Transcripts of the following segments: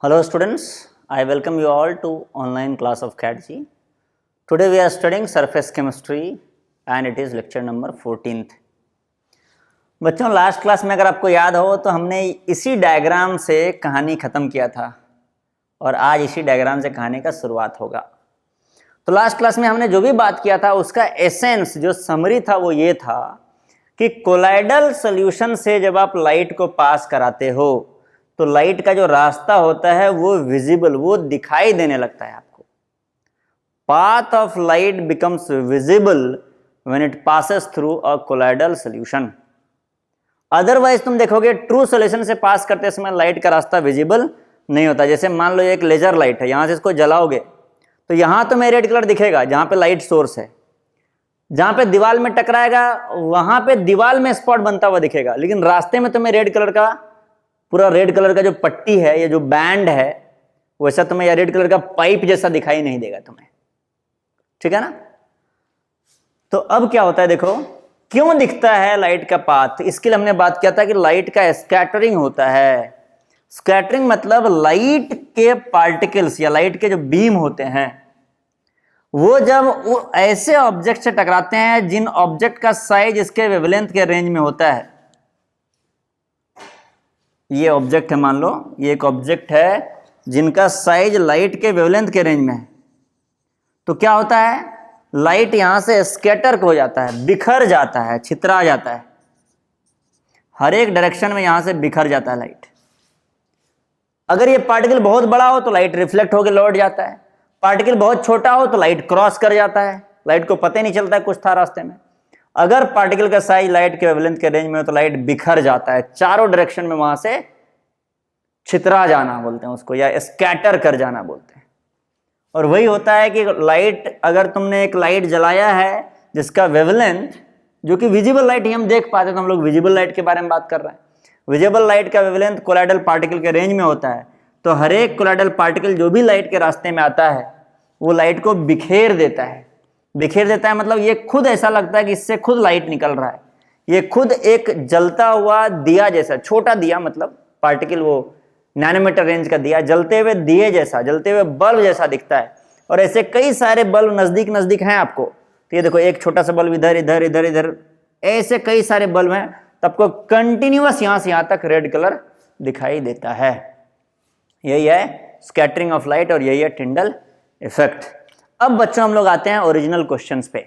Hello students, I welcome you all to online class of CAT-G. Today we are studying surface chemistry and it is lecture number 14th. बच्चों last class में अगर आपको याद हो तो हमने इसी डायग्राम से कहानी ख़त्म किया था और आज इसी डायग्राम से कहानी का शुरुआत होगा। तो लास्ट क्लास में हमने जो भी बात किया था उसका एसेंस जो समरी था वो ये था कि कोलाइडल सॉल्यूशन से जब आप लाइट को पास कराते हो तो लाइट का जो रास्ता होता है वो विजिबल, वो दिखाई देने लगता है आपको। Path of light becomes visible when it passes through a colloidal solution. Otherwise तुम देखोगे ट्रू सॉल्यूशन से पास करते समय लाइट का रास्ता विजिबल नहीं होता। जैसे मान लो एक लेजर लाइट है, यहां से इसको जलाओगे तो यहां तो मैं रेड कलर दिखेगा जहां पे लाइट सोर्स है, जहां पे दीवार में टकराएगा वहां पे दीवार में स्पॉट बनता हुआ दिखेगा, लेकिन रास्ते में तुम्हें रेड कलर का पूरा रेड कलर का जो पट्टी है या जो बैंड है वैसा तुम्हें या रेड कलर का पाइप जैसा दिखाई नहीं देगा तुम्हें। ठीक है ना। तो अब क्या होता है, देखो क्यों दिखता है लाइट का पाथ। इसके लिए हमने बात किया था कि लाइट का स्कैटरिंग होता है। स्कैटरिंग मतलब लाइट के पार्टिकल्स या लाइट के जो बीम होते हैं वो जब वो ऐसे ऑब्जेक्ट से टकराते हैं जिन ऑब्जेक्ट का साइज इसके वेवलेंथ के रेंज में होता है। ये ऑब्जेक्ट है, मान लो ये एक ऑब्जेक्ट है जिनका साइज लाइट के वेवलेंथ के रेंज में है, तो क्या होता है लाइट यहां से स्कैटर हो जाता है, बिखर जाता है, छितरा जाता है, हर एक डायरेक्शन में यहां से बिखर जाता है लाइट। अगर ये पार्टिकल बहुत बड़ा हो तो लाइट रिफ्लेक्ट होकर लौट जाता है, पार्टिकल बहुत छोटा हो तो लाइट क्रॉस कर जाता है, लाइट को पता ही नहीं चलता है कुछ था रास्ते में। अगर पार्टिकल का साइज लाइट के वेवलेंथ के रेंज में हो तो लाइट बिखर जाता है, चारों डायरेक्शन में वहां से छितरा जाना बोलते हैं उसको, या स्कैटर कर जाना बोलते हैं। और वही होता है कि लाइट, अगर तुमने एक लाइट जलाया है जिसका वेवलेंथ, जो कि विजिबल लाइट ही हम देख पाते तो हम लोग विजिबल लाइट के बारे में बात कर रहे हैं। विजिबल लाइट का वेवलेंथ कोलाइडल पार्टिकल के रेंज में होता है, तो हर एक कोलाइडल पार्टिकल जो भी लाइट के रास्ते में आता है वो लाइट को बिखेर देता है। बिखेर देता है मतलब ये खुद ऐसा लगता है कि इससे खुद लाइट निकल रहा है, ये खुद एक जलता हुआ दिया जैसा, छोटा दिया मतलब पार्टिकल वो नैनोमीटर रेंज का दिया, जलते हुए दिए जैसा, जलते हुए बल्ब जैसा दिखता है। और ऐसे कई सारे बल्ब नजदीक नजदीक हैं आपको, तो ये देखो एक छोटा सा बल्ब इधर इधर इधर इधर, ऐसे कई सारे बल्ब हैं, तो आपको कंटिन्यूअस यहां से यहां तक रेड कलर दिखाई देता है। यही है स्कैटरिंग ऑफ लाइट और यही है टिंडल इफेक्ट। अब बच्चों हम लोग आते हैं ओरिजिनल क्वेश्चंस पे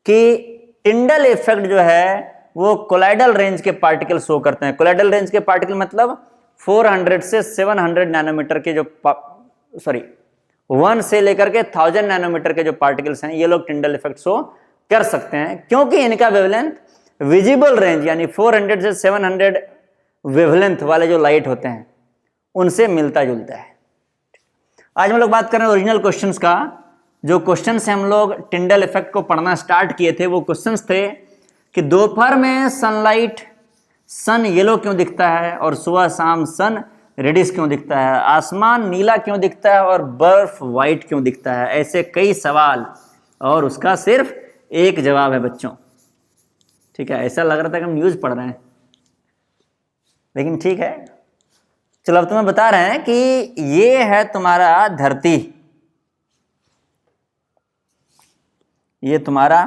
कि टिंडल इफेक्ट जो है वो कोलाइडल रेंज के पार्टिकल शो करते हैं। कोलाइडल रेंज के पार्टिकल मतलब 400 से 700 नैनोमीटर के जो 1 से लेकर के 1000 नैनोमीटर के जो पार्टिकल्स हैं ये लोग टिंडल इफेक्ट शो कर सकते हैं, क्योंकि इनका वेवलेंथ विजिबल रेंज यानी 400 से 700 वेवलेंथ वाले जो लाइट होते हैं उनसे मिलता जुलता है। आज हम लोग बात कर रहे हैं ओरिजिनल क्वेश्चंस का। जो क्वेश्चन से हम लोग टिंडल इफेक्ट को पढ़ना स्टार्ट किए थे वो क्वेश्चंस थे कि दोपहर में सनलाइट सन येलो क्यों दिखता है और सुबह शाम सन रेडिश क्यों दिखता है, आसमान नीला क्यों दिखता है और बर्फ वाइट क्यों दिखता है। ऐसे कई सवाल और उसका सिर्फ एक जवाब है बच्चों। ठीक है, ऐसा लग रहा था कि हम न्यूज़ पढ़ रहे हैं, लेकिन ठीक है चलो अब तुम्हें बता रहे हैं कि ये है तुम्हारा धरती, ये तुम्हारा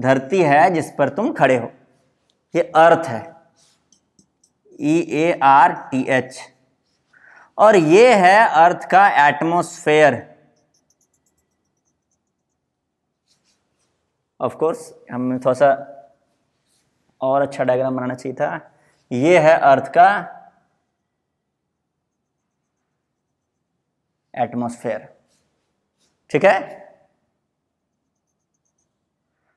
धरती है जिस पर तुम खड़े हो, ये अर्थ है EARTH, और ये है अर्थ का एटमॉस्फेयर। ऑफ कोर्स हमें थोड़ा सा और अच्छा डायग्राम बनाना चाहिए था। ये है अर्थ का एटमॉस्फेयर। ठीक है,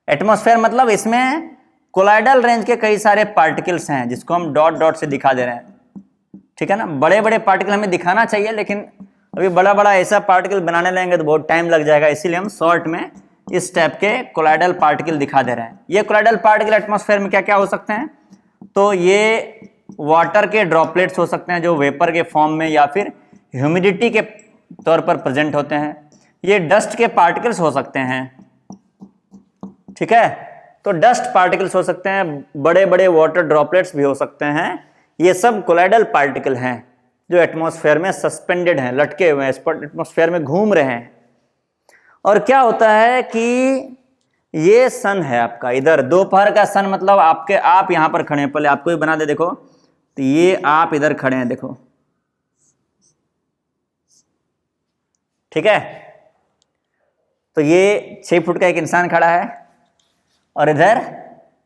एटमॉस्फेयर मतलब इसमें कोलाइडल रेंज के कई सारे पार्टिकल्स हैं जिसको हम डॉट डॉट से दिखा दे रहे हैं। ठीक है ना, बड़े बड़े पार्टिकल हमें दिखाना चाहिए लेकिन अभी बड़ा बड़ा ऐसा पार्टिकल बनाने लगेंगे तो बहुत टाइम लग जाएगा, इसीलिए हम शॉर्ट में इस टाइप के कोलाइडल पार्टिकल दिखा दे रहे हैं। ये कोलाइडल पार्टिकल एटमॉस्फेयर में क्या क्या हो सकते हैं, तो ये वाटर के ड्रॉपलेट्स हो सकते हैं जो वेपर के फॉर्म में या फिर ह्यूमिडिटी के तौर पर प्रेजेंट होते हैं। ये डस्ट के पार्टिकल्स हो सकते हैं। ठीक है, तो डस्ट पार्टिकल्स हो सकते हैं, बड़े बड़े वाटर ड्रॉपलेट्स भी हो सकते हैं, ये सब कोलाइडल पार्टिकल हैं। जो एटमॉस्फेयर में सस्पेंडेड हैं, लटके हुए हैं, एटमॉस्फेयर में घूम रहे हैं। और क्या होता है कि ये सन है आपका, इधर दोपहर का सन, मतलब आप यहां पर खड़े हैं, पहले आपको ही बना दे देखो, तो ये आप इधर खड़े हैं देखो, ठीक है। तो ये 6 फुट का एक इंसान खड़ा है और इधर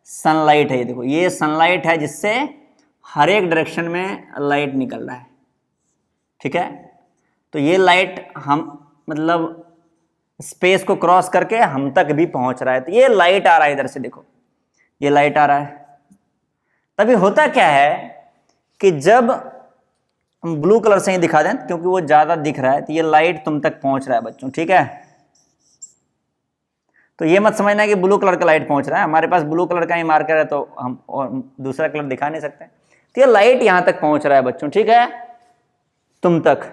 सनलाइट है, ये देखो, ये सनलाइट है जिससे हर एक डायरेक्शन में लाइट निकल रहा है, ठीक है। तो ये लाइट हम मतलब स्पेस को क्रॉस करके हम तक भी पहुंच रहा है। तो ये लाइट आ रहा है इधर से, देखो ये लाइट आ रहा है। तभी होता क्या है कि जब हम ब्लू कलर से ही दिखा दें क्योंकि वो ज्यादा दिख रहा है, तो ये लाइट तुम तक पहुंच रहा है बच्चों, ठीक है। तो ये मत समझना कि ब्लू कलर का लाइट पहुंच रहा है, हमारे पास ब्लू कलर का ही मार्कर है तो हम और दूसरा कलर दिखा नहीं सकते। तो ये लाइट यहां तक पहुंच रहा है बच्चों, ठीक है, तुम तक।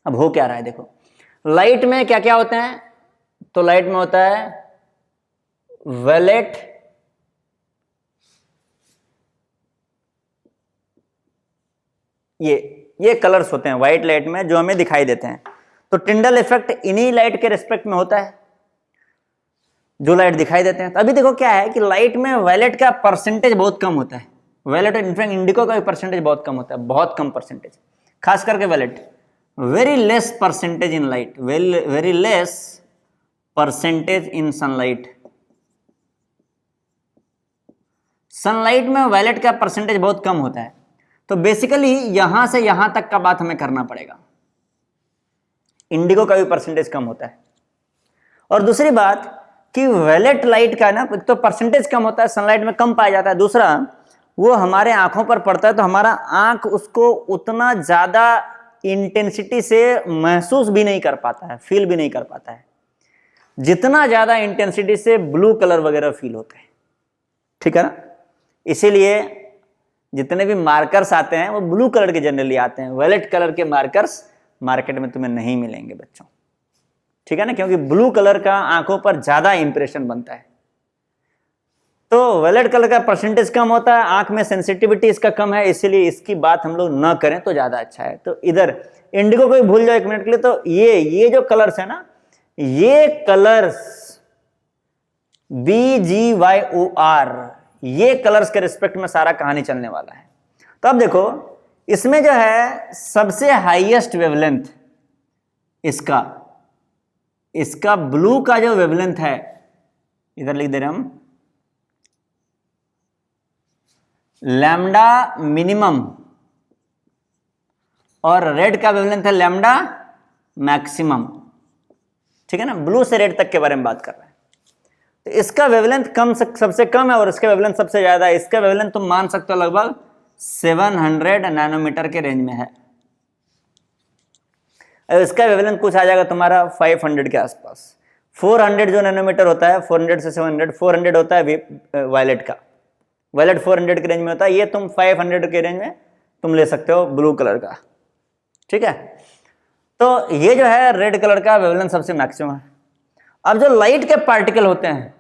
अब हो क्या रहा है देखो, लाइट में क्या क्या होते हैं, तो लाइट में होता है वैलेट, ये कलर्स होते हैं व्हाइट लाइट में जो हमें दिखाई देते हैं। तो टिंडल इफेक्ट इन्हीं लाइट के रिस्पेक्ट में होता है जो लाइट दिखाई देते हैं। तो अभी देखो क्या है कि लाइट में वैलेट का परसेंटेज बहुत कम होता है, वैलेट और इनफैक्ट इंडिको का भी परसेंटेज बहुत कम होता है, बहुत कम परसेंटेज, खास करके wallet, very less percentage in light, very less percentage in sunlight. Sunlight में वैलेट का परसेंटेज बहुत कम होता है। तो बेसिकली यहां से यहां तक का बात हमें करना पड़ेगा, इंडिगो का भी परसेंटेज कम होता है। और दूसरी बात कि वैलेट लाइट का ना तो परसेंटेज कम होता है, सनलाइट में कम पाया जाता है। दूसरा वो हमारे आंखों पर पड़ता है तो हमारा आंख उसको उतना ज्यादा इंटेंसिटी से महसूस भी नहीं कर पाता है, फील भी नहीं कर पाता है, जितना ज्यादा इंटेंसिटी से ब्लू कलर वगैरह फील होते हैं, ठीक है ना। इसीलिए जितने भी मार्कर्स आते हैं वो ब्लू कलर के जनरली आते हैं, वैलेट कलर के मार्कर्स मार्केट में तुम्हें नहीं मिलेंगे बच्चों, ठीक है ना, क्योंकि ब्लू कलर का आंखों पर ज्यादा इंप्रेशन बनता है। तो वैलेट कलर का परसेंटेज कम होता है, आंख में सेंसिटिविटी इसका कम है, इसीलिए इसकी बात हम लोग न करें तो ज्यादा अच्छा है। तो इधर इंडिगो को भी भूल जाओ 1 मिनट के लिए। तो ये जो कलर्स है ना, ये कलर्स BGYOR, ये कलर्स के रिस्पेक्ट में सारा कहानी चलने वाला है। तो अब देखो इसमें जो है सबसे हाईएस्ट वेवलेंथ इसका ब्लू का जो वेवलेंथ है, इधर लिख दे रहे हम, लैम्डा मिनिमम, और रेड का वेवलेंथ है लैम्डा मैक्सिमम, ठीक है ना। ब्लू से रेड तक के बारे में बात कर रहे हैं। तो इसका वेवलेंथ सबसे कम है और इसका वेवलेंथ सबसे ज्यादा है। इसका वेवलेंथ तुम मान सकते हो लगभग 700 नैनोमीटर के रेंज में है। इसका वेवलेंथ कुछ आ जाएगा तुम्हारा 500 के आसपास। 400 जो नैनोमीटर होता है, 400 से 700, 400 होता है वायलेट का, वायलेट 400 के रेंज में होता है। ये तुम 500 के रेंज में तुम ले सकते हो ब्लू कलर का, ठीक है। तो ये जो है रेड कलर का वेवलेंथ सबसे मैक्सिमम है। अब जो लाइट के पार्टिकल होते हैं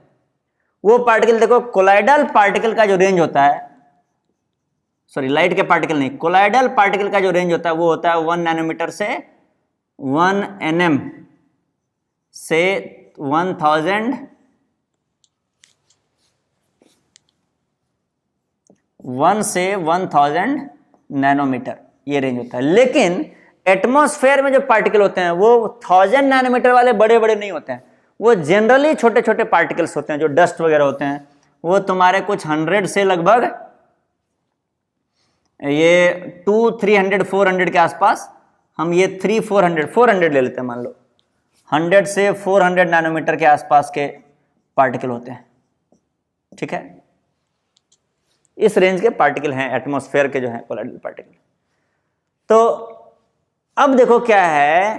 वो पार्टिकल देखो, कोलाइडल पार्टिकल का जो रेंज होता है, सॉरी लाइट के पार्टिकल नहीं, कोलाइडल पार्टिकल का जो रेंज होता है वो होता है 1 नैनोमीटर से 1 nm से 1000 नैनोमीटर, ये रेंज होता है। लेकिन एटमॉस्फेयर में जो पार्टिकल होते हैं वो 1000 नैनोमीटर वाले बड़े बड़े नहीं होते हैं, वो जनरली छोटे छोटे पार्टिकल्स होते हैं। जो डस्ट वगैरह होते हैं वो तुम्हारे कुछ 100 से लगभग ये 200, 300, 400 के आसपास, हम ये 400 ले लेते हैं, मान लो 100 से 400 नैनोमीटर के आसपास के पार्टिकल होते हैं, ठीक है। इस रेंज के पार्टिकल हैं एटमॉस्फेयर के जो हैं कोलाइडल पार्टिकल। तो अब देखो क्या है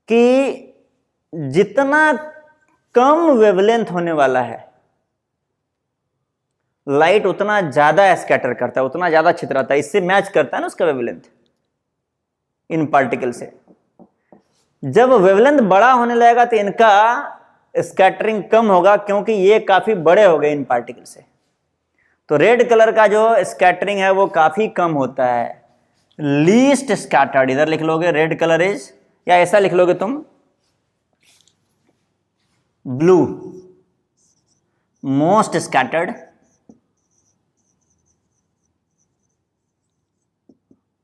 कि जितना कम वेवलेंथ होने वाला है लाइट उतना ज्यादा स्कैटर करता है, उतना ज्यादा छितराता है, इससे मैच करता है ना उसका वेवलेंथ इन पार्टिकल से। जब वेवलेंथ बड़ा होने लगेगा तो इनका स्कैटरिंग कम होगा क्योंकि ये काफी बड़े हो गए इन पार्टिकल से। तो रेड कलर का जो स्कैटरिंग है वो काफी कम होता है, लीस्ट स्कैटर्ड, इधर लिख लोगे रेड कलर इज, या ऐसा लिख लोगे तुम ब्लू मोस्ट स्कैटर्ड,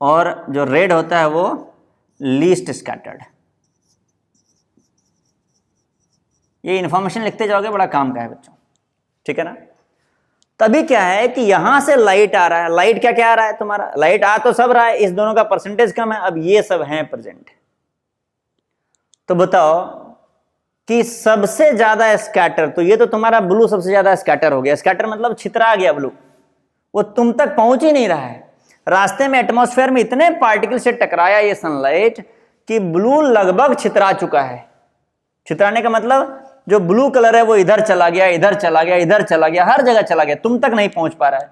और जो रेड होता है वो लीस्ट स्कैटर्ड। ये इंफॉर्मेशन लिखते जाओगे, बड़ा काम का है बच्चों, ठीक है ना। तभी क्या है कि यहां से लाइट आ रहा है, लाइट क्या क्या आ रहा है तुम्हारा, लाइट आ तो सब रहा है, इस दोनों का परसेंटेज कम है, अब ये सब हैं प्रेजेंट। तो बताओ कि सबसे ज्यादा स्कैटर, तो ये तो तुम्हारा ब्लू सबसे ज्यादा स्कैटर हो गया, स्कैटर मतलब छितरा गया ब्लू, वो तुम तक पहुंच ही नहीं रहा है। रास्ते में एटमॉस्फेयर में इतने पार्टिकल से टकराया ये सनलाइट कि ब्लू लगभग छितरा चुका है। छितराने का मतलब जो ब्लू कलर है वो इधर चला गया, इधर चला गया, इधर चला गया, हर जगह चला गया, तुम तक नहीं पहुंच पा रहा है,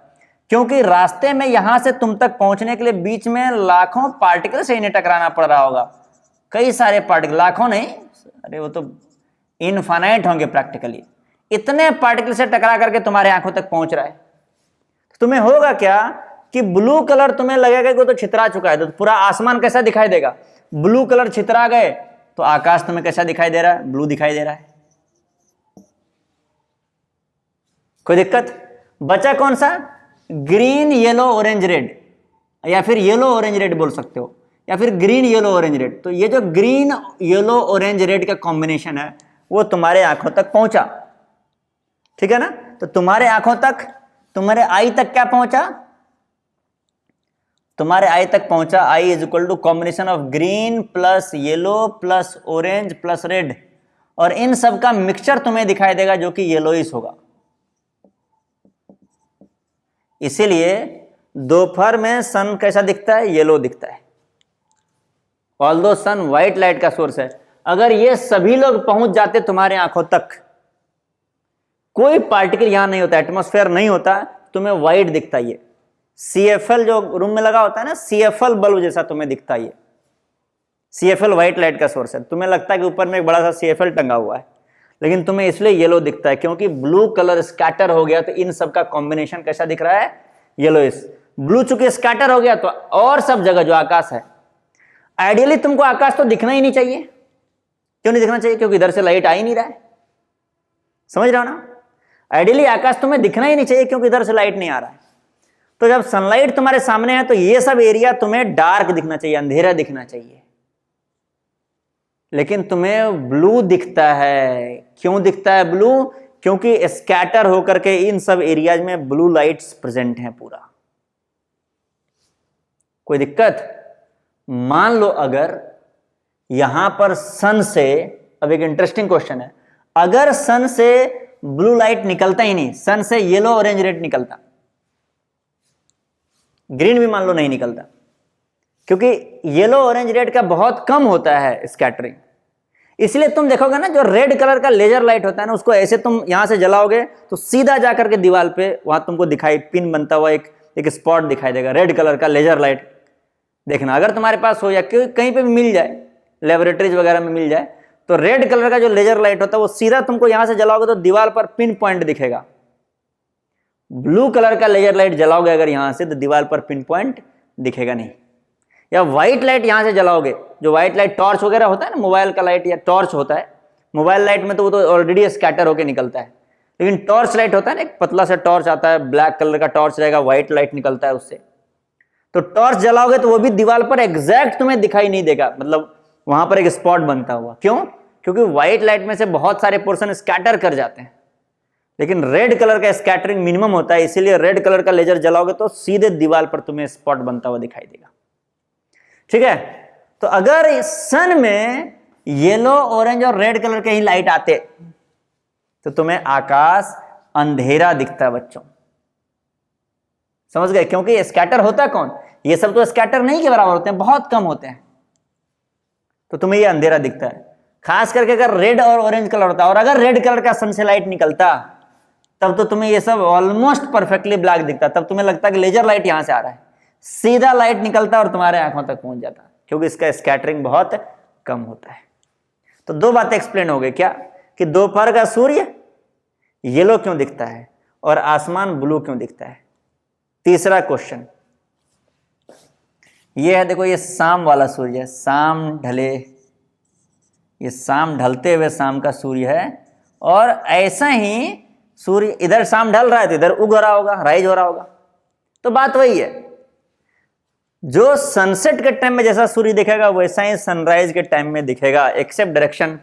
क्योंकि रास्ते में यहां से तुम तक पहुंचने के लिए बीच में लाखों पार्टिकल से इन्हें टकराना पड़ रहा होगा, कई सारे पार्टिकल, लाखों नहीं, अरे वो तो इनफाइनाइट होंगे प्रैक्टिकली, इतने पार्टिकल से टकरा करके तुम्हारे आंखों तक पहुंच रहा है। तो तुम्हें होगा क्या कि ब्लू कलर तुम्हें लगेगा कि वो तो छितरा चुका है, तो पूरा आसमान कैसा दिखाई देगा, ब्लू कलर छितरा गए तो आकाश तुम्हें कैसा दिखाई दे रहा है, ब्लू दिखाई दे रहा है। कोई दिक्कत? बचा कौन सा, ग्रीन येलो ऑरेंज रेड, या फिर येलो ऑरेंज रेड बोल सकते हो, या फिर ग्रीन येलो ऑरेंज रेड। तो ये जो ग्रीन येलो ऑरेंज रेड का कॉम्बिनेशन है वो तुम्हारे आंखों तक पहुंचा, ठीक है ना। तो तुम्हारे आंखों तक, तुम्हारे आई तक क्या पहुंचा, तुम्हारे आई तक पहुंचा, eye is equal to combination of green plus yellow plus orange plus red, और इन सब का मिक्सचर तुम्हें दिखाई देगा जो कि येलोइश होगा। इसीलिए दोपहर में सन कैसा दिखता है, येलो दिखता है, ऑल्दो सन व्हाइट लाइट का सोर्स है। अगर ये सभी लोग पहुंच जाते तुम्हारे आंखों तक, कोई पार्टिकल यहां नहीं होता, एटमॉस्फेयर नहीं होता, तुम्हें व्हाइट दिखता है, ये CFL जो रूम में लगा होता है ना, CFL बल्ब जैसा तुम्हें दिखता है। ये CFL व्हाइट लाइट का सोर्स है, तुम्हें लगता है कि ऊपर में एक बड़ा सा CFL टंगा हुआ है, लेकिन तुम्हें इसलिए येलो दिखता है क्योंकि ब्लू कलर स्कैटर हो गया, तो इन सब का कॉम्बिनेशन कैसा दिख रहा है, येलोइश। ब्लू चूंकि स्कैटर हो गया तो और सब जगह जो आकाश है, आइडियली तुमको आकाश तो दिखना ही नहीं चाहिए, क्यों नहीं दिखना चाहिए, क्योंकि इधर से लाइट आ ही नहीं रहा है, समझ रहे हो ना। आइडियली आकाश तुम्हें दिखना ही नहीं चाहिए क्योंकि इधर से लाइट नहीं आ रहा है। तो जब सनलाइट तुम्हारे सामने है तो ये सब एरिया तुम्हें डार्क दिखना चाहिए, अंधेरा दिखना चाहिए, लेकिन तुम्हें ब्लू दिखता है। क्यों दिखता है ब्लू, क्योंकि स्कैटर होकर के इन सब एरियाज में ब्लू लाइट्स प्रेजेंट हैं पूरा। कोई दिक्कत? मान लो अगर यहां पर सन से, अब एक इंटरेस्टिंग क्वेश्चन है, अगर सन से ब्लू लाइट निकलता ही नहीं, सन से येलो ऑरेंज रेड निकलता, ग्रीन भी मान लो नहीं निकलता, क्योंकि येलो ऑरेंज रेड का बहुत कम होता है स्कैटरिंग। इसलिए तुम देखोगे ना, जो रेड कलर का लेजर लाइट होता है ना, उसको ऐसे तुम यहां से जलाओगे तो सीधा जाकर के दीवार पे वहां तुमको दिखाई, पिन बनता हुआ एक स्पॉट दिखाई देगा, रेड कलर का लेजर लाइट। देखना अगर तुम्हारे पास हो या कहीं पे भी मिल जाए, लेबोरेटरीज वगैरह में मिल जाए, तो रेड कलर का जो लेजर लाइट होता है वो सीधा तुमको यहां से जलाओगे तो दीवार पर पिन पॉइंट दिखेगा। ब्लू कलर का लेजर लाइट जलाओगे अगर यहां से, तो दीवार पर पिन पॉइंट दिखेगा नहीं। या व्हाइट लाइट यहां से जलाओगे, जो व्हाइट लाइट टॉर्च वगैरह होता है ना, मोबाइल का लाइट या टॉर्च होता है, मोबाइल लाइट में तो वो तो ऑलरेडी स्कैटर होकर निकलता है, लेकिन टॉर्च लाइट होता है ना, एक पतला सा टॉर्च आता है, ब्लैक कलर का टॉर्च रहेगा, व्हाइट लाइट निकलता है उससे, तो टॉर्च जलाओगे तो वो भी दीवार पर एग्जैक्ट तुम्हें दिखाई नहीं देगा, मतलब वहां पर एक स्पॉट बनता हुआ। क्यों? क्योंकि व्हाइट लाइट में से बहुत सारे पोर्शन स्कैटर कर जाते हैं, लेकिन रेड कलर का स्कैटरिंग मिनिमम होता है, इसीलिए रेड कलर का लेजर जलाओगे तो सीधे दीवार पर तुम्हें स्पॉट बनता हुआ दिखाई देगा। ठीक है, तो अगर सन में येलो ऑरेंज और रेड कलर के ही लाइट आते तो तुम्हें आकाश अंधेरा दिखता है बच्चों, समझ गए? क्योंकि ये स्कैटर होता है कौन, ये सब तो स्कैटर नहीं के बराबर होते हैं, बहुत कम होते हैं, तो तुम्हें ये अंधेरा दिखता है। खास करके अगर रेड और ऑरेंज कलर होता, और अगर रेड कलर का सन से लाइट निकलता, तब तो तुम्हें ये सब ऑलमोस्ट परफेक्टली ब्लैक दिखता, तब तुम्हें लगता कि लेजर लाइट यहां से आ रहा है, सीधा लाइट निकलता और तुम्हारे आंखों तक पहुंच जाता, क्योंकि इसका स्कैटरिंग बहुत कम होता है। तो दो बातें एक्सप्लेन हो गई, क्या कि दोपहर का सूर्य येलो क्यों दिखता है और आसमान ब्लू क्यों दिखता है। तीसरा क्वेश्चन, ये है देखो, ये शाम वाला सूर्य है, शाम ढले, ये शाम ढलते हुए शाम का सूर्य है। और ऐसा ही सूर्य इधर शाम ढल रहा है तो इधर उग रहा होगा, राइज हो रहा होगा। तो बात वही है, जो सनसेट के टाइम में जैसा सूर्य दिखेगा वैसा ही सनराइज के टाइम में दिखेगा, एक्सेप्ट डायरेक्शन।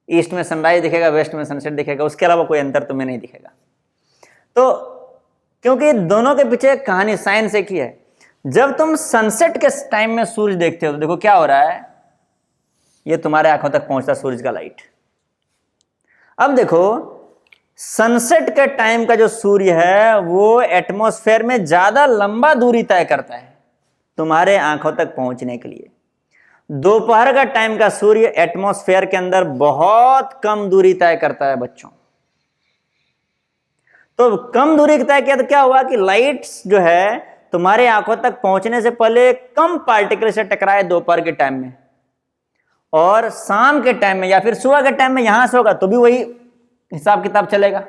ईस्ट में सनराइज दिखेगा, वेस्ट में सनसेट दिखेगा, उसके अलावा कोई अंतर तुम्हें नहीं दिखेगा। तो क्योंकि दोनों के पीछे एक कहानी, साइंस एक ही है। जब तुम सनसेट के टाइम में सूर्य देखते हो तो देखो क्या हो रहा है, ये तुम्हारे आंखों तक पहुंचता सूरज का लाइट। अब देखो सनसेट के टाइम का जो सूर्य है वो एटमॉस्फेयर में ज्यादा लंबा दूरी तय करता है तुम्हारे आंखों तक पहुंचने के लिए। दोपहर का टाइम का सूर्य एटमॉस्फेयर के अंदर बहुत कम दूरी तय करता है बच्चों। तो कम दूरी तय किया तो क्या हुआ कि लाइट्स जो है तुम्हारे आंखों तक पहुंचने से पहले कम पार्टिकल से टकराए दोपहर के टाइम में, और शाम के टाइम में या फिर सुबह के टाइम में यहां से होगा तो भी वही हिसाब किताब चलेगा।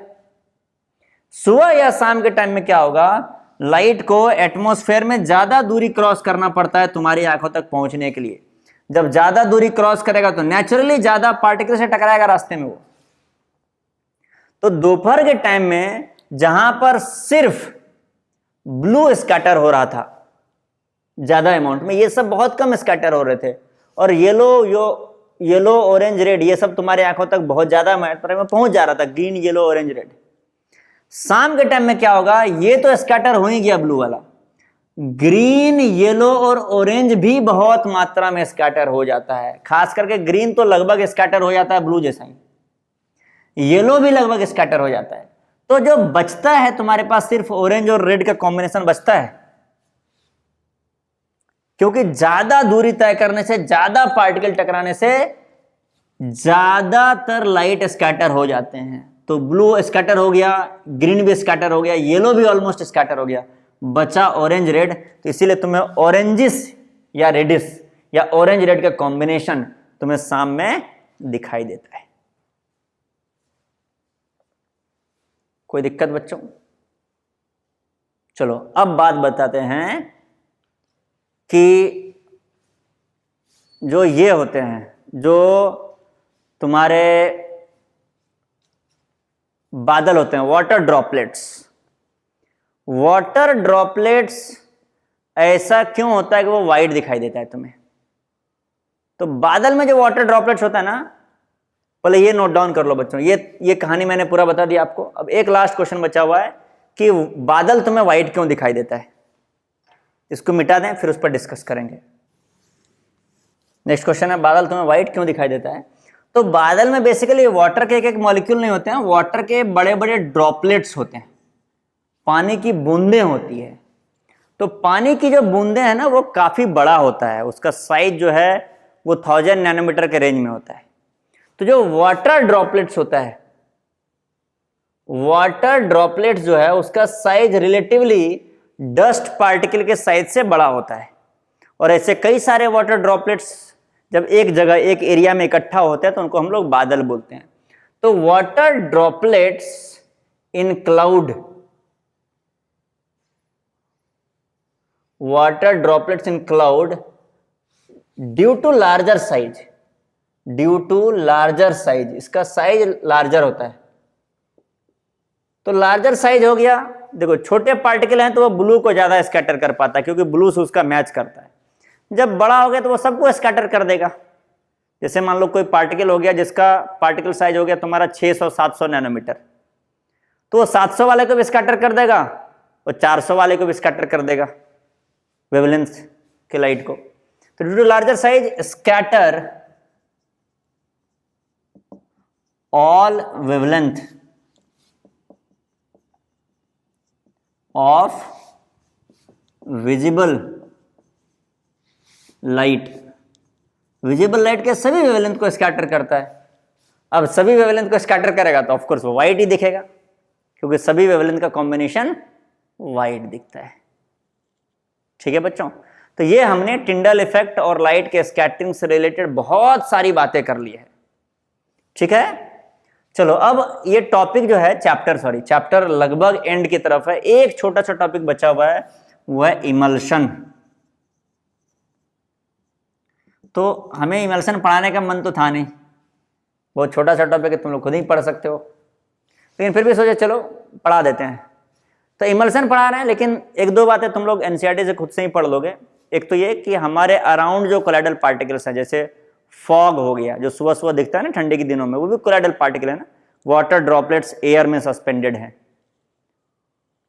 सुबह या शाम के टाइम में क्या होगा, लाइट को एटमॉस्फेयर में ज्यादा दूरी क्रॉस करना पड़ता है तुम्हारी आंखों तक पहुंचने के लिए। जब ज्यादा दूरी क्रॉस करेगा तो नेचुरली ज्यादा पार्टिकल से टकराएगा रास्ते में वो। तो दोपहर के टाइम में जहां पर सिर्फ ब्लू स्कैटर हो रहा था ज्यादा अमाउंट में, ये सब बहुत कम स्कैटर हो रहे थे, और येलो ऑरेंज रेड ये सब तुम्हारी आंखों तक बहुत ज्यादा मात्रा में पहुंच जा रहा था, ग्रीन येलो ऑरेंज रेड। शाम के टाइम में क्या होगा, ये तो स्कैटर हो ही गया ब्लू वाला, ग्रीन येलो और ऑरेंज भी बहुत मात्रा में स्कैटर हो जाता है। खास करके ग्रीन तो लगभग स्कैटर हो जाता है ब्लू जैसा ही, येलो भी लगभग स्कैटर हो जाता है। तो जो बचता है तुम्हारे पास सिर्फ ऑरेंज और रेड का कॉम्बिनेशन बचता है, क्योंकि ज्यादा दूरी तय करने से, ज्यादा पार्टिकल टकराने से ज्यादातर लाइट स्कैटर हो जाते हैं। तो ब्लू स्कैटर हो गया, ग्रीन भी स्कैटर हो गया, येलो भी ऑलमोस्ट स्कैटर हो गया, बचा ऑरेंज रेड। तो इसीलिए तुम्हें ऑरेंजिस या रेडिस या ऑरेंज रेड का कॉम्बिनेशन तुम्हें शाम में दिखाई देता है। कोई दिक्कत बच्चों? चलो अब बात बताते हैं कि जो ये होते हैं, जो तुम्हारे बादल होते हैं, वाटर ड्रॉपलेट्स। वाटर ड्रॉपलेट्स ऐसा क्यों होता है कि वो वाइट दिखाई देता है तुम्हें? तो बादल में जो वाटर ड्रॉपलेट्स होता है ना, पहले ये नोट डाउन कर लो बच्चों, ये कहानी मैंने पूरा बता दिया आपको। अब एक लास्ट क्वेश्चन बचा हुआ है कि बादल तुम्हें वाइट क्यों दिखाई देता है। इसको मिटा दें फिर उस पर डिस्कस करेंगे। नेक्स्ट क्वेश्चन है, बादल तुम्हें व्हाइट क्यों दिखाई देता है? तो बादल में बेसिकली वाटर के एक एक मॉलिक्यूल नहीं होते हैं, वाटर के बड़े बड़े ड्रॉपलेट्स होते हैं, पानी की बूंदें होती है। तो पानी की जो बूंदें हैं ना वो काफी बड़ा होता है, उसका साइज जो है वो 1000 नैनोमीटर के रेंज में होता है। तो जो वाटर ड्रॉपलेट्स होता है, वाटर ड्रॉपलेट्स जो है उसका साइज रिलेटिवली डस्ट पार्टिकल के साइज से बड़ा होता है। और ऐसे कई सारे वाटर ड्रॉपलेट्स जब एक जगह एक एरिया में इकट्ठा होते हैं तो उनको हम लोग बादल बोलते हैं। तो water droplets in cloud, water droplets in cloud due to larger size, due to larger size, इसका साइज लार्जर होता है। तो लार्जर साइज हो गया, देखो छोटे पार्टिकल हैं तो वो ब्लू को ज्यादा स्कैटर कर पाता है क्योंकि ब्लू से उसका मैच करता है। जब बड़ा हो गया तो वो सबको स्कैटर कर देगा। जैसे मान लो कोई पार्टिकल हो गया जिसका पार्टिकल साइज हो गया तुम्हारा 600-700 नैनोमीटर, तो वो 700 वाले को भी स्कैटर कर देगा और 400 वाले को भी स्कैटर कर देगा वेवलेंथ के लाइट को। तो due to larger size scatter all wavelength of visible light, visible light के सभी वेवलेंथ को स्कैटर करता है। अब सभी वेवलेंथ को स्कैटर करेगा तो ऑफकोर्स वो वाइट ही दिखेगा क्योंकि सभी वेवलेंथ का कॉम्बिनेशन वाइट दिखता है। ठीक है बच्चों, तो ये हमने टिंडल इफेक्ट और लाइट के स्कैटरिंग से रिलेटेड बहुत सारी बातें कर ली है। ठीक है, चलो अब ये टॉपिक जो है चैप्टर लगभग एंड की तरफ है। एक छोटा सा टॉपिक बचा हुआ है, वो है इमल्शन। तो हमें इमल्सन पढ़ाने का मन तो था नहीं, बहुत छोटा सा टॉपिक है, तुम लोग खुद ही पढ़ सकते हो, लेकिन फिर भी सोचे चलो पढ़ा देते हैं। तो इमल्सन पढ़ा रहे हैं, लेकिन एक दो बातें तुम लोग एनसीईआरटी से खुद से ही पढ़ लोगे। एक तो ये कि हमारे अराउंड जो कोलाइडल पार्टिकल्स हैं, जैसे फॉग हो गया जो सुबह सुबह दिखता है ना ठंडी के दिनों में, वो भी कोलाइडल पार्टिकल है ना। वाटर ड्रॉपलेट्स एयर में सस्पेंडेड हैं,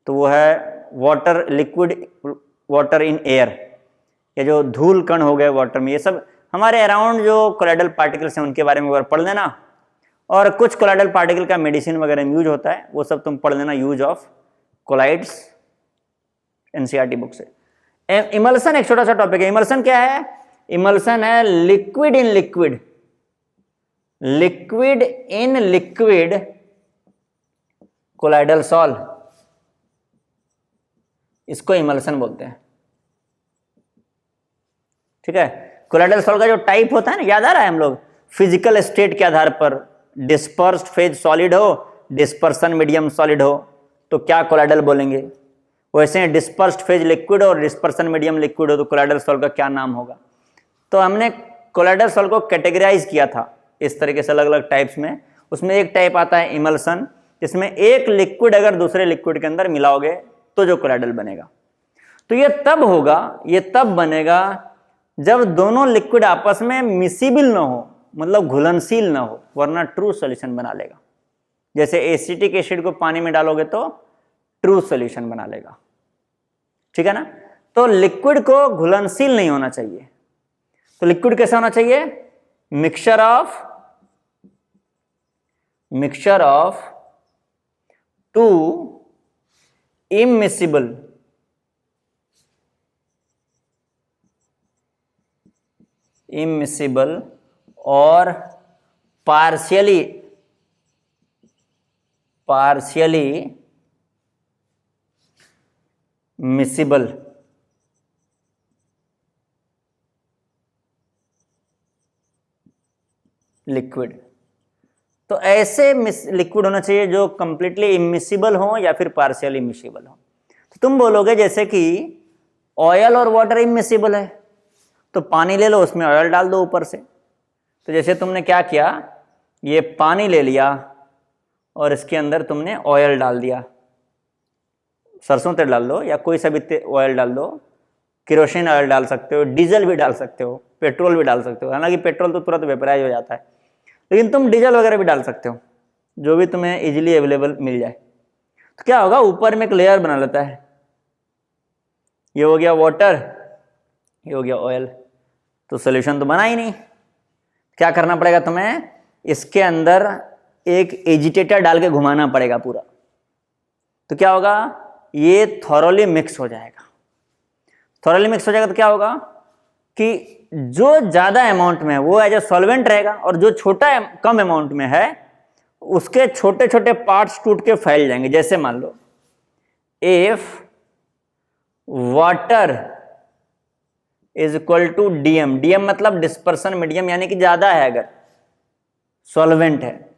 तो वो है water liquid, water in air, ये जो धूल कण हो गए वाटर में, ये सब हमारे अराउंड जो कोलाइडल पार्टिकल्स हैं उनके बारे में पढ़ लेना। और कुछ कोलाइडल पार्टिकल का मेडिसिन वगैरह में यूज होता है, वो सब तुम पढ़ लेना, use of colloids, NCERT book से। इमल्सन एक छोटा सा टॉपिक है। इमल्सन क्या है? इमल्सन है liquid in liquid, liquid in liquid colloidal solve, इसको इमल्सन बोलते हैं। ठीक है, कोलाइडल सॉल्व का जो टाइप होता है ना, याद आ रहा है हम लोग फिजिकल स्टेट के आधार पर, डिस्पर्स्ड फेज सॉलिड हो, डिस्पर्सन मीडियम सॉलिड हो, तो क्या कोलाइडल बोलेंगे। वैसे डिस्पर्स्ड फेज लिक्विड और डिस्पर्सन मीडियम लिक्विड हो तो कोलाइडल सॉल्व का क्या नाम होगा। तो हमने कोलाइडल सॉल्व को कैटेगराइज किया था इस तरीके से अलग अलग टाइप्स में। उसमें एक टाइप आता है इमल्सन, जिसमें एक लिक्विड अगर दूसरे लिक्विड के अंदर मिलाओगे तो जो कोलाइडल बनेगा। तो ये तब होगा, ये तब बनेगा जब दोनों लिक्विड आपस में मिसिबल ना हो, मतलब घुलनशील ना हो, वरना ट्रू सॉल्यूशन बना लेगा। जैसे एसिटिक एसिड को पानी में डालोगे तो ट्रू सॉल्यूशन बना लेगा। ठीक है ना। तो लिक्विड को घुलनशील नहीं होना चाहिए, तो लिक्विड कैसा होना चाहिए? मिक्सचर ऑफ टू इमिसिबल और पार्शियली मिसिबल लिक्विड। तो ऐसे लिक्विड होना चाहिए जो कंप्लीटली इमिसिबल हो या फिर पार्शियली मिसिबल हो। तो तुम बोलोगे जैसे कि ऑयल और वाटर इमिसिबल है, तो पानी ले लो, उसमें ऑयल डाल दो ऊपर से। तो जैसे तुमने क्या किया, ये पानी ले लिया और इसके अंदर तुमने ऑयल डाल दिया, सरसों तेल डाल दो या कोई सा भी ऑयल डाल दो, केरोसिन ऑयल डाल सकते हो, डीजल भी डाल सकते हो, पेट्रोल भी डाल सकते हो। हालांकि पेट्रोल तो तुरंत वेपराइज हो जाता है, लेकिन तुम डीजल वगैरह भी डाल सकते हो, जो भी तुम्हें इजीली अवेलेबल मिल जाए। तो क्या होगा, ऊपर में एक लेयर बना लेता है, ये हो गया वाटर, ये हो गया ऑयल, तो सोल्यूशन तो बना ही नहीं। क्या करना पड़ेगा तुम्हें, इसके अंदर एक एजिटेटर डाल के घुमाना पड़ेगा पूरा। तो क्या होगा, ये थॉरोली मिक्स हो जाएगा। थॉरोली मिक्स हो जाएगा तो क्या होगा कि जो ज्यादा अमाउंट में है वो एज ए सॉल्वेंट रहेगा, और जो छोटा कम अमाउंट में है उसके छोटे छोटे पार्ट्स टूट के फैल जाएंगे। जैसे मान लो if water is equal to DM, DM मतलब डिस्पर्सन मीडियम, यानी कि ज्यादा है, अगर सॉल्वेंट है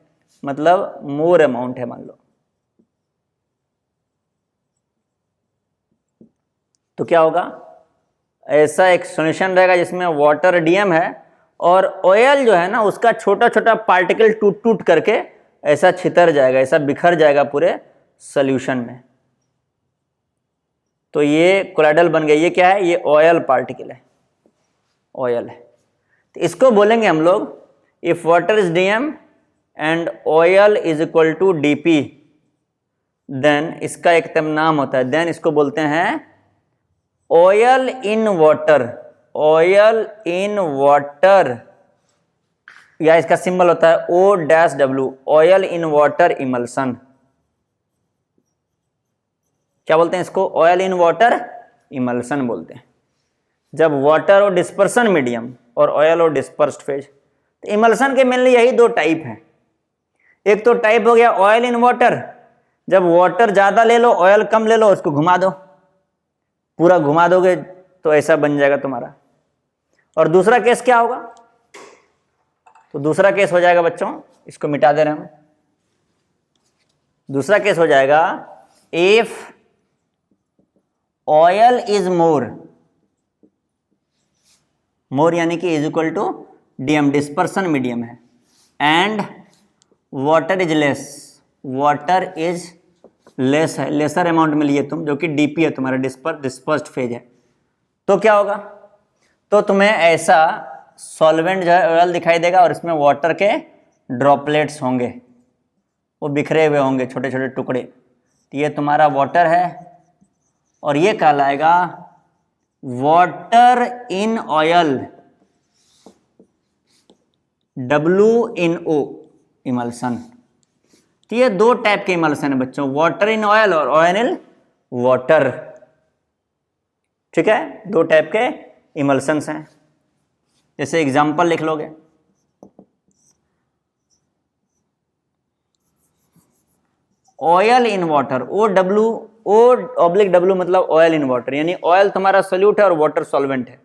मतलब मोर अमाउंट है मान लो, तो क्या होगा, ऐसा एक सॉल्यूशन रहेगा जिसमें वाटर डीएम है और ऑयल जो है ना उसका छोटा छोटा पार्टिकल टूट टूट करके ऐसा छितर जाएगा, ऐसा बिखर जाएगा पूरे सॉल्यूशन में। तो ये कोलाइडल बन गया। ये क्या है, ये ऑयल पार्टिकल है, ऑयल है। तो इसको बोलेंगे हम लोग, if water is DM and oil is equal to DP, then इसका एक तम नाम होता है, देन इसको बोलते हैं oil in water. Oil in water, या इसका सिंबल होता है O-W, oil in water emulsion. क्या बोलते हैं इसको, ऑयल इन वाटर इमल्सन बोलते हैं। जब वाटर और डिस्पर्सन मीडियम और ऑयल और डिस्पर्स्ड फेज। तो इमल्सन के मेनली यही दो टाइप हैं। एक तो टाइप हो गया ऑयल इन वाटर, जब वाटर ज्यादा ले लो ऑयल कम ले लो, उसको घुमा दो, पूरा घुमा दोगे तो ऐसा बन जाएगा तुम्हारा। और दूसरा केस क्या होगा, तो दूसरा केस हो जाएगा बच्चों, इसको मिटा दे रहे हम। दूसरा केस हो जाएगा if oil is more, more यानी कि is equal to DM, dispersion medium है, and water is less, water is less है, लेसर अमाउंट में लिए तुम, जो कि डीपी है तुम्हारा, डिस्पर्स्ड फेज है, तो क्या होगा, तो तुम्हें ऐसा सॉल्वेंट जो है ऑयल दिखाई देगा और इसमें वाटर के ड्रॉपलेट्स होंगे, वो बिखरे हुए होंगे छोटे छोटे टुकड़े, तो ये तुम्हारा वाटर है और ये कहलाएगा water in oil, WINO emulsion. तो ये दो टाइप के इमल्सन है बच्चों, वाटर इन ऑयल और ऑयल इन वाटर, ठीक है, दो टाइप के इमल्सन्स हैं। जैसे एग्जांपल लिख लोगे, ऑयल इन वाटर, O/W मतलब ऑयल इन वाटर, यानी ऑयल तुम्हारा सोल्यूट है और वाटर सॉल्वेंट है।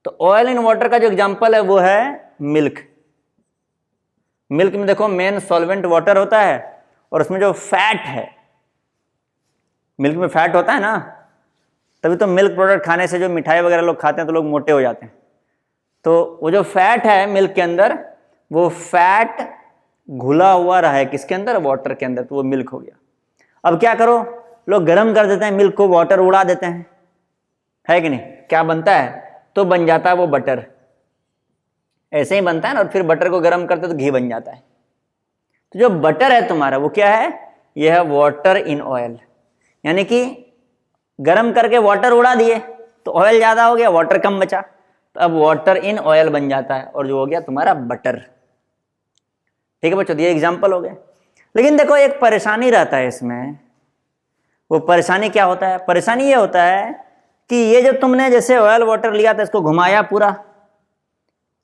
तो ऑयल इन वाटर का जो एग्जांपल है वो है मिल्क। मिल्क में देखो मेन सॉल्वेंट वाटर होता है और उसमें जो फैट है, मिल्क में फैट होता है ना, तभी तो मिल्क प्रोडक्ट खाने से, जो मिठाई वगैरह लोग खाते हैं तो लोग मोटे हो जाते हैं। तो वो जो फैट है मिल्क के अंदर, वो फैट घुला हुआ रहा है किसके अंदर, वाटर के अंदर, तो वो मिल्क हो गया। अब क्या करो, लोग गर्म कर देते हैं मिल्क को, वाटर उड़ा देते हैं, है कि नहीं, क्या बनता है, तो बन जाता है वो बटर, ऐसे ही बनता है ना, और फिर बटर को गर्म करते तो घी बन जाता है। तो जो बटर है तुम्हारा वो क्या है, यह है वाटर इन ऑयल, यानी कि गर्म करके वाटर उड़ा दिए तो ऑयल ज्यादा हो गया, वाटर कम बचा, तो अब वाटर इन ऑयल बन जाता है और जो हो गया तुम्हारा बटर। ठीक है बच्चों, ये एग्जांपल हो गए। लेकिन देखो एक परेशानी रहता है इसमें, वो परेशानी क्या होता है, परेशानी ये होता है कि ये जो तुमने जैसे ऑयल वाटर लिया था, इसको घुमाया पूरा,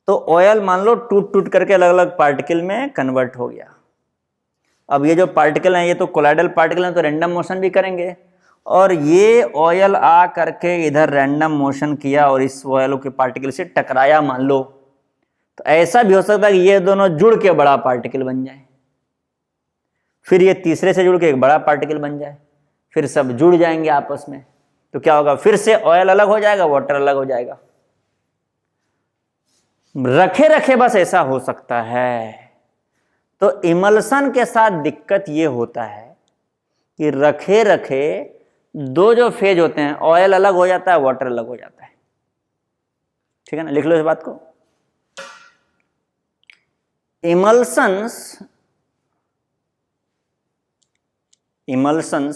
तो ऑयल मान लो टूट टूट करके अलग अलग पार्टिकल में कन्वर्ट हो गया। अब ये जो पार्टिकल हैं ये तो कोलाइडल पार्टिकल हैं, तो रैंडम मोशन भी करेंगे, और ये ऑयल आ करके इधर रैंडम मोशन किया और इस ऑयल के पार्टिकल से टकराया मान लो, तो ऐसा भी हो सकता है कि ये दोनों जुड़ के बड़ा पार्टिकल बन जाए, फिर ये तीसरे से जुड़ के एक बड़ा पार्टिकल बन जाए, फिर सब जुड़ जाएंगे आपस में, तो क्या होगा, फिर से ऑयल अलग हो जाएगा, वाटर अलग हो जाएगा। रखे रखे बस ऐसा हो सकता है। तो इमल्सन के साथ दिक्कत ये होता है कि रखे रखे दो जो फेज होते हैं, ऑयल अलग हो जाता है, वाटर अलग हो जाता है, ठीक है ना, लिख लो इस बात को। Emulsions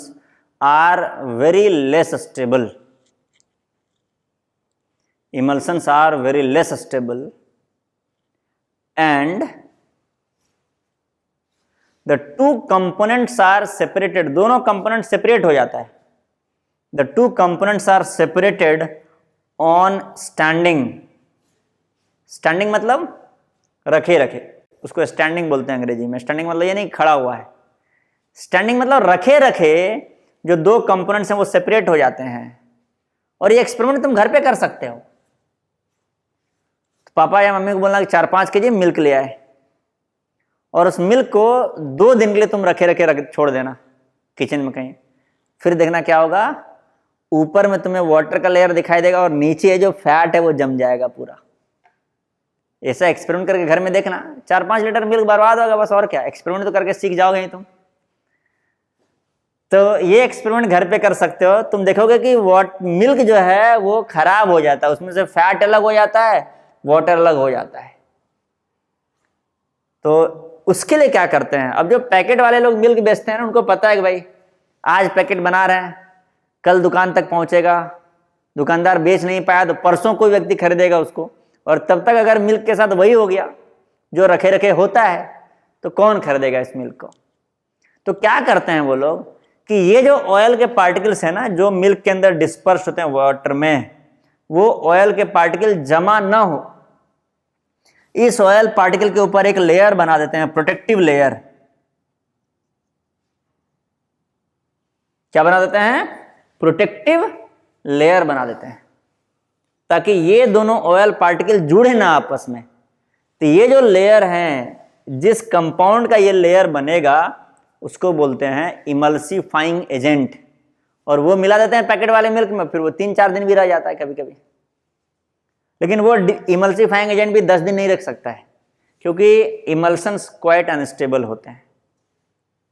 are very less stable. Emulsions are very less stable, and the two components are separated. दोनों कंपोनेंट सेपरेट हो जाता है। The two components are separated on standing. Standing मतलब रखे रखे, उसको स्टैंडिंग बोलते हैं अंग्रेजी में। स्टैंडिंग मतलब ये नहीं खड़ा हुआ है, स्टैंडिंग मतलब रखे रखे जो दो कंपोनेंट्स हैं वो सेपरेट हो जाते हैं। और ये एक्सपेरिमेंट तुम घर पे कर सकते हो। तो पापा या मम्मी को बोलना कि 4-5 केजी मिल्क ले आए, और उस मिल्क को 2 दिन के लिए तुम रखे रखे छोड़ देना किचन में कहीं, फिर देखना क्या होगा, ऊपर में तुम्हें वाटर का लेयर दिखाई देगा और नीचे जो फैट है वो जम जाएगा पूरा। ऐसा एक्सपेरिमेंट करके घर में देखना, 4-5 लीटर मिल्क बर्बाद होगा बस, और क्या, एक्सपेरिमेंट तो करके सीख जाओगे ही तुम। तो ये एक्सपेरिमेंट घर पे कर सकते हो, तुम देखोगे कि मिल्क जो है वो खराब हो जाता है, उसमें से फैट अलग हो जाता है, वाटर अलग हो जाता है। तो उसके लिए क्या करते हैं, अब जो पैकेट वाले लोग मिल्क बेचते हैं ना, उनको पता है कि भाई आज पैकेट बना रहे हैं, कल दुकान तक पहुंचेगा, दुकानदार बेच नहीं पाया तो परसों कोई व्यक्ति खरीदेगा उसको, और तब तक अगर मिल्क के साथ वही हो गया जो रखे रखे होता है, तो कौन खरीदेगा इस मिल्क को। तो क्या करते हैं वो लोग कि ये जो ऑयल के पार्टिकल्स है ना, जो मिल्क के अंदर डिस्पर्स होते हैं वाटर में, वो ऑयल के पार्टिकल जमा ना हो, इस ऑयल पार्टिकल के ऊपर एक लेयर बना देते हैं, प्रोटेक्टिव लेयर। क्या बना देते हैं, प्रोटेक्टिव लेयर बना देते हैं, ताकि ये दोनों ऑयल पार्टिकल जुड़े ना आपस में। तो ये जो लेयर है, जिस कंपाउंड का ये लेयर बनेगा उसको बोलते हैं इमल्सिफाइंग एजेंट, और वो मिला देते हैं पैकेट वाले मिल्क में, फिर वो 3-4 दिन भी रह जाता है कभी कभी। लेकिन वो इमल्सिफाइंग एजेंट भी 10 दिन नहीं रख सकता है, क्योंकि इमल्सन्स क्वाइट अनस्टेबल होते हैं।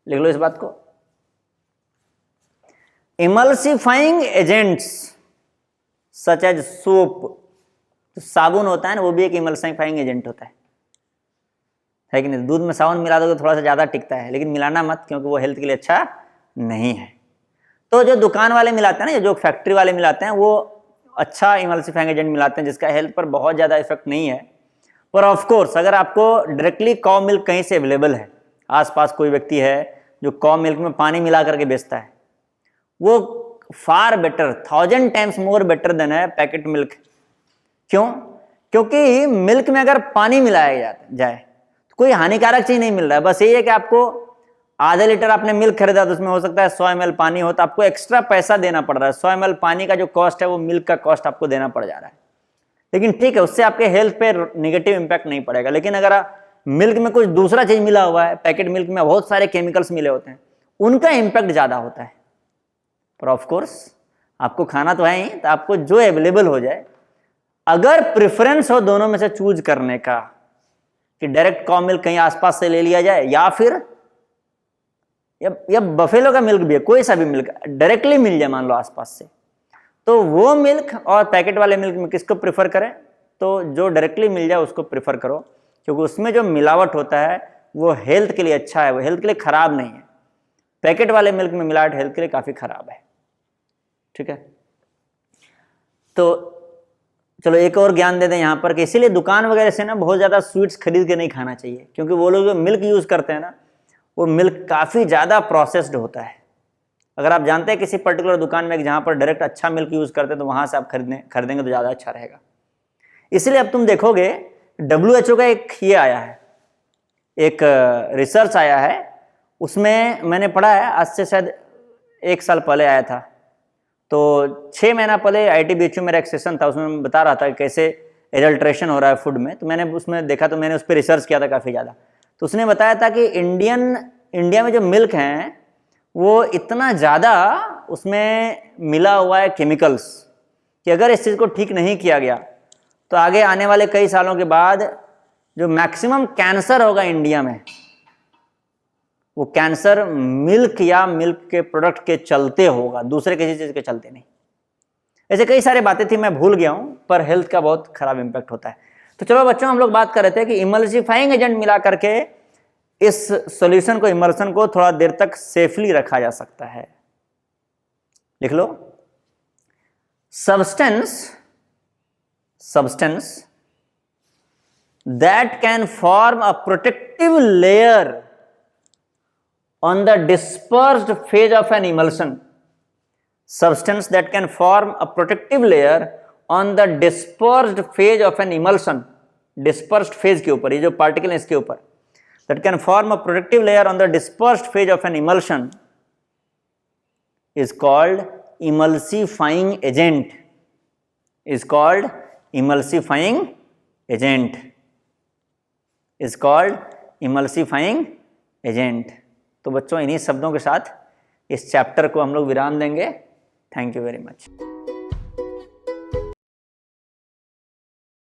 लिख लो इस बात को। Emulsifying agents such as soap, साबुन होता है ना, वो भी एक इमल्सिफाइंग एजेंट होता है कि नहीं? दूध में साबुन मिला दो तो थोड़ा सा ज़्यादा टिकता है, लेकिन मिलाना मत, क्योंकि वो हेल्थ के लिए अच्छा नहीं है। तो जो दुकान वाले मिलाते हैं ना, जो फैक्ट्री वाले मिलाते हैं, वो अच्छा इमल्सिफाइंग एजेंट मिलाते हैं जिसका हेल्थ पर बहुत ज़्यादा इफेक्ट नहीं है। पर ऑफ कोर्स अगर आपको डायरेक्टली कॉ मिल्क कहीं से अवेलेबल है, आसपास कोई व्यक्ति है जो कॉ मिल्क में पानी मिला करके बेचता है, वो far better, 1000 times more better than है पैकेट मिल्क। क्यों? क्योंकि मिल्क में अगर पानी मिलाया जाए तो कोई हानिकारक चीज नहीं मिल रहा है। बस ये है कि आपको आधा लीटर आपने मिल्क खरीदा तो उसमें हो सकता है 100 ml पानी हो, तो आपको एक्स्ट्रा पैसा देना पड़ रहा है। 100 ml पानी का जो कॉस्ट है वो मिल्क का कॉस्ट आपको देना पड़ जा रहा है, लेकिन ठीक है, उससे आपके हेल्थ पे नेगेटिव इंपैक्ट नहीं पड़ेगा। लेकिन अगर मिल्क में कुछ दूसरा चीज मिला हुआ है, पैकेट मिल्क में बहुत सारे केमिकल्स मिले होते हैं, उनका इंपैक्ट ज्यादा होता है। पर ऑफ कोर्स आपको खाना तो है ही, तो आपको जो अवेलेबल हो जाए, अगर प्रेफरेंस हो दोनों में से चूज करने का कि डायरेक्ट कॉ मिल्क कहीं आसपास से ले लिया जाए, या फिर या बफेलो का मिल्क भी है, कोई सा भी मिल्क डायरेक्टली मिल जाए मान लो आसपास से, तो वो मिल्क और पैकेट वाले मिल्क में किसको प्रेफर करें? तो जो डायरेक्टली मिल जाए उसको प्रेफर करो, क्योंकि उसमें जो मिलावट होता है वो हेल्थ के लिए अच्छा है, वो हेल्थ के लिए खराब नहीं है। पैकेट वाले मिल्क में मिलावट हेल्थ के लिए काफी खराब है। ठीक है, तो चलो एक और ज्ञान दे दें यहाँ पर कि इसीलिए दुकान वगैरह से ना बहुत ज़्यादा स्वीट्स खरीद के नहीं खाना चाहिए, क्योंकि वो लोग जो मिल्क यूज़ करते हैं ना, वो मिल्क काफ़ी ज़्यादा प्रोसेस्ड होता है। अगर आप जानते हैं किसी पर्टिकुलर दुकान में जहाँ पर डायरेक्ट अच्छा मिल्क यूज़ करते हैं, तो वहाँ से आप खरीदेंगे तो ज़्यादा अच्छा रहेगा। इसलिए अब तुम देखोगे WHO का एक ये आया है, एक रिसर्च आया है, उसमें मैंने पढ़ा है, आज से शायद 1 साल पहले आया था। तो 6 महीना पहले ITBHU मेरा एक सेशन था, उसमें बता रहा था कि कैसे एडल्ट्रेशन हो रहा है फूड में। तो मैंने उसमें देखा, तो मैंने उस पर रिसर्च किया था काफ़ी ज़्यादा। तो उसने बताया था कि इंडिया में जो मिल्क हैं वो इतना ज़्यादा उसमें मिला हुआ है केमिकल्स कि अगर इस चीज़ को ठीक नहीं किया गया तो आगे आने वाले कई सालों के बाद जो मैक्सिमम कैंसर होगा इंडिया में, वो कैंसर मिल्क या मिल्क के प्रोडक्ट के चलते होगा, दूसरे किसी चीज के चलते नहीं। ऐसे कई सारे बातें थी, मैं भूल गया हूं, पर हेल्थ का बहुत खराब इंपैक्ट होता है। तो चलो बच्चों, हम लोग बात कर रहे थे कि इमल्सिफाइंग एजेंट मिला करके इस सॉल्यूशन को, इमल्सन को थोड़ा देर तक सेफली रखा जा सकता है। लिख लो, substance that can form a protective layer on the dispersed phase of an emulsion. Substance that can form a protective layer on the dispersed phase of an emulsion. Dispersed phase के ऊपर, ये जो particle है इसके ऊपर, that can form a protective layer on the dispersed phase of an emulsion is called emulsifying agent. Is called emulsifying agent. Is called emulsifying agent. तो बच्चों, इन्हीं शब्दों के साथ इस चैप्टर को हम लोग विराम देंगे। Thank you very much.